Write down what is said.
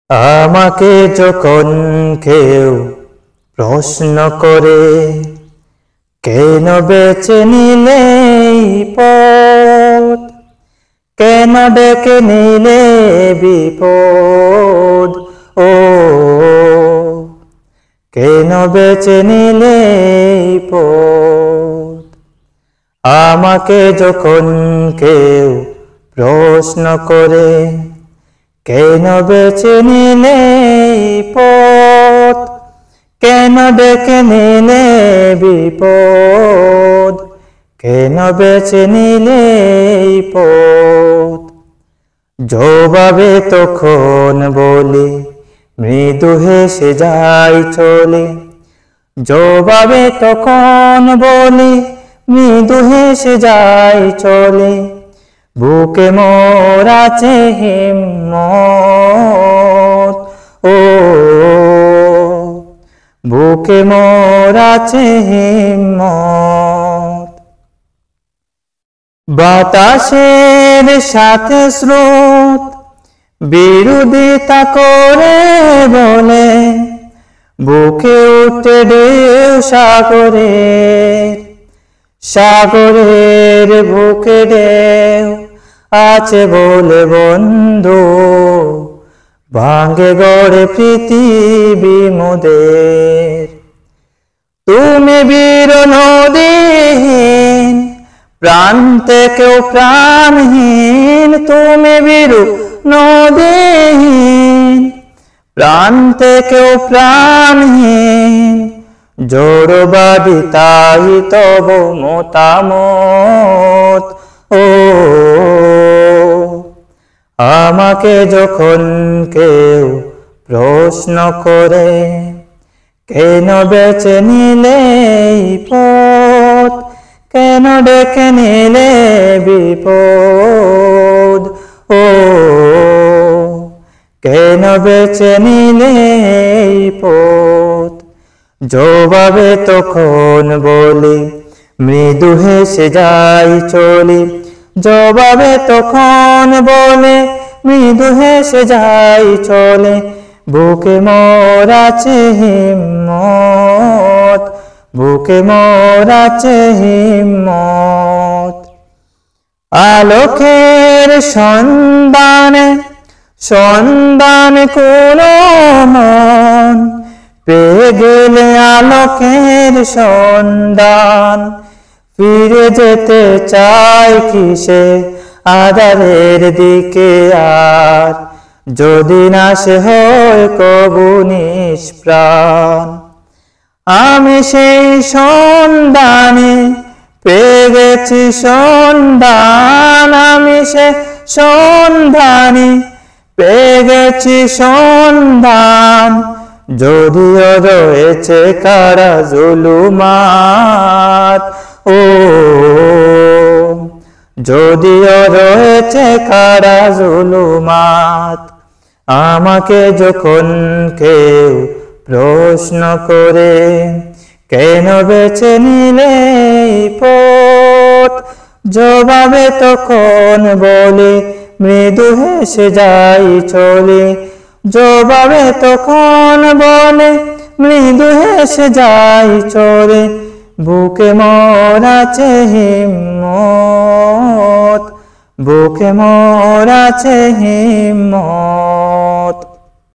আমাকে যখন কেউ প্রশ্ন করে, কেন বেছে নিলে এই পথ, কেন ডেকে নিলে বিপদ, ও কেন বেছে নিলে এই পথ। আমাকে যখন কেউ প্রশ্ন করে, কেন বেছে নিলে এই পথ, কেন ডেকে নিলে বিপদ, কেন বেছে নিলে এই পথ। জবাবে তখন বলি, মৃদু হেসে যাই চলে। জবাবে তখন বলি, মৃদু হেসে যাই চলে। বুকে মোর আছে হিম্মত, ও বুকে মোর আছে হিম্মত। বাতাসের সাথে স্রোত বিরোধিতা করে বলে, বুকে উঠে ঢেউ সাগরের, সাগরের বুকে ঢেউ আছে বলে বন্ধু, ভাঙে গড়ে পৃথিবী মোদের। তুমি বীর নদীহীন, প্রান্তে কেউ প্রাণহীন। তুমি বীর নদীহীন, প্রান্তে কেউ প্রাণহীন। জড়বাদী তাই তব মতামত, ও আমাকে যখন কেউ প্রশ্ন করে, কেন বেছে নিলে এই পথ, কেন ডেকে নিলে বিপদ, ও কেন বেছে নিলে এই পথ। জবাবে তখন বলি, মৃদু হেসে যাই চলে। জবাবে তখন বলে, মৃদু হেসে যাই চলে। বুকে মোর আছে হিম্মত, বুকে মোর আছে হিম্মত। আলোকের সন্ধানে, সন্ধানে কোনো মন পেয়ে গেলে আলোকের সন্ধান, ফিরে যেতে চাই কিসে আঁধারের দিকে আর, যদি না সে হয় কবু নিষ্প্রাণ। আমি সেই সন্ধানে পেয়ে গেছি সন্ধান, আমি সে সন্ধানে পেয়ে গেছি সন্ধান। যদিও রয়েছে কারা জুলুমাত, ও যদিও রয়েছে কারা জুলুমাত। আমাকে যখন কেউ প্রশ্ন করে, কেন বেছে নিলে এই পথ, জবাবে তখন বলে, মৃদু হেসে যাই চলে। জবাবে তখন বলে, মৃদু হেসে যাই চলে। বুকে মোর আছে হিম্মত, বুকে মোর আছে হিম্মত।